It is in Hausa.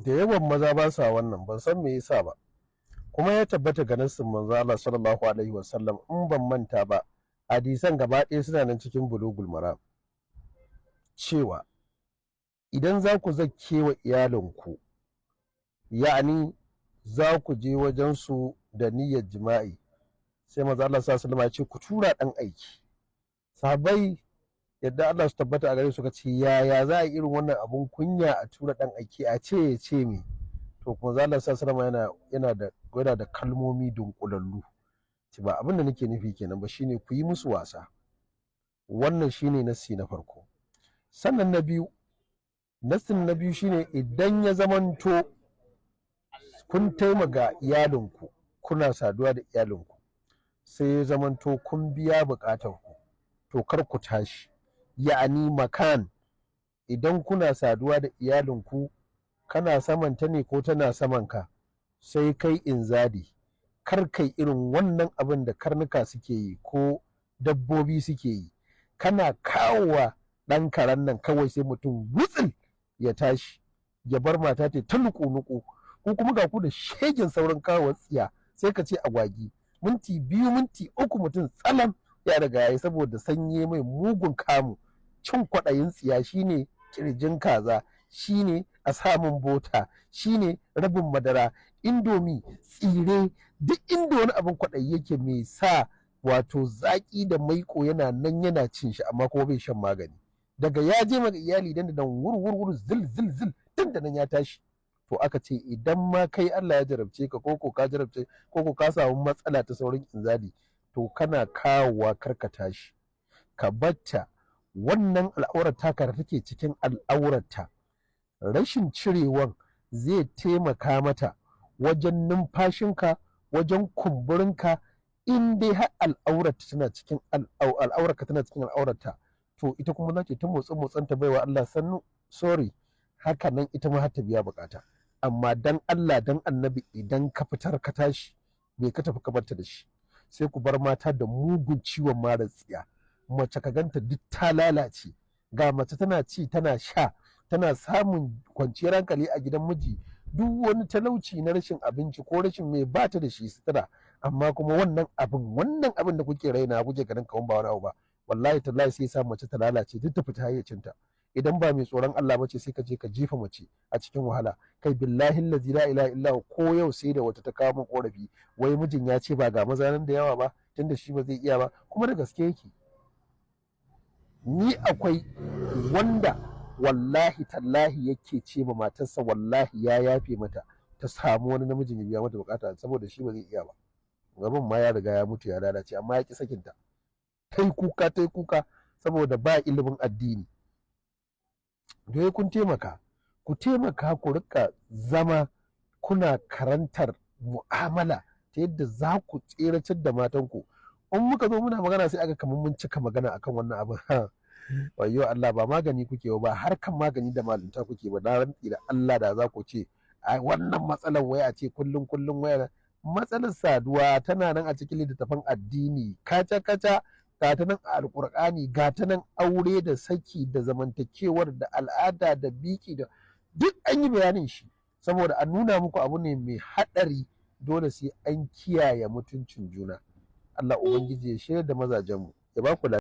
da yawan maza ba sa wannan, ban san me yasa ba. Kuma ya tabbata ga nassin manzo Allah sallallahu alaihi wasallam, in ban manta ba hadisan gaba ɗaya suna nan cikin bulugul maram, cewa idan za ku zakke wa iyalinku, ya'ani za ku je wajen su da niyyar jima'i, sai manzo Allah sallallahu alaihi wasallam ya ce ku tura dan aiki. Sahabbai yadda Allah su tabbata a gare su, ka ce yaya za a irin wannan abun kunya a tura dan aiki, a ce ya ce me? To kuma manzo Allah sallallahu alaihi wasallam yana da kalmomi dunkulallu, ce ba abin da nake nufi kenan ba, shine ku yi musu wasa. Wannan shine nassi na farko. Sannan na biyu, nassin na biyu shine idan ya zamanto kun taimaka iyalinku, kuna saduwa da iyalinku, sai ya zamanto kun biya bukatarku, to kar ku tashi. Ya'ani makan, idan kuna saduwa da iyalinku, kana samanta ne ko tana samanka, sai kai inzadi, kar kai irin wannan abin da karnuka suke yi ko dabbobi suke yi. Kana kawowa ɗan karen nan kawai sai mutum wutsil ya tashi ya bar mata ta nuku-nuku, ko kuma ga ku da shegen saurin kawo tsiya, sai ka ce agwagi. Minti 2 minti 3 mutum tsalam ya riga yayi, saboda sanye mai mugun kamu. Cin kwaɗayin tsiya shine kirjin kaza, shine a samun bota, shine rabin madara, indomi, tsire, duk inda wani abin kwaɗayi yake mai sa wato zaƙi da maiko yana nan yana cin shi, amma kuma bai shan magani. Daga ya je maka iyali dan da wurwurwur zil zil zil tun da nan ya tashi. To aka ce idan ma kai Allah ya jarabce ka, koko ka jarabce, koko ka samu matsala ta saurin inzali, to kana kawowa karka tashi, ka batta wannan al'aurar taka da take cikin al'aurarta. Rashin cirewan zai taimaka mata wajen numfashinka, wajen kumburinka. In dai har al'aurarka tana cikin al'aurarta, to ita kuma za ta motsanta baiwa Allah sannu, sorry, haka nan ita ma har ta biya bukata. Amma dan Allah dan annabi, idan ka fitar ka tashi, bai ka tafi ka barta da shi. Sai ku bar mata da mugun ciwon mara tsiya. Mace ka ganta duk ta lalace, ga mace tana ci tana sha, tana samun kwanciyar hankali a gidan miji, duk wani talauci na rashin abinci ko rashin mai bata da shi sutura, amma kuma wannan abin da kuke raina kuke ganin kawan ba wani abu ba, wallahi tallahi sai sa mace ta lalace duk ta fita hayyacinta. Idan ba mai tsoron Allah bace, sai ka je ka jefa mace a cikin wahala. Kai billahi allazi la ilaha illa ko yau sai da wata ta kawo min korafi, wai mijin ya ce ba ga maza nan da yawa ba, tunda shi ba zai iya ba, kuma da gaske yake. Ni akwai wanda wallahi tallahi yake ce ma matarsa wallahi ya yafe mata ta samu wani namijin ya biya mata bukata, saboda shi ba zai iya ba. Gaban ma ya riga ya mutu ya lalace, amma ya ki sakinta. Tai kuka saboda ba ilimin addini. Dole kun taimaka, ku rika zama kuna karantar mu'amala ta yadda za ku tseratar da matanku. In muka zo muna magana sai aka kamar mun cika magana akan wannan abin. Wayyo Allah, ba magani kuke ba, harkan magani da malunta kuke ba. Na rantsi da Allah, da za ku ce ai wannan matsalar waya ce kullum waya. Matsalar saduwa tana nan a cikin littattafan addini, kaca ga ta nan a alkur'ani, ga ta nan aure da saki da zamantakewar da al'ada da biki da duk an yi bayanin shi, saboda a nuna muku abu ne mai haɗari. Dole sai an kiyaye mutuncin juna. Allah ubangiji ya shirya da mazajenmu, ya ba ku lafiya.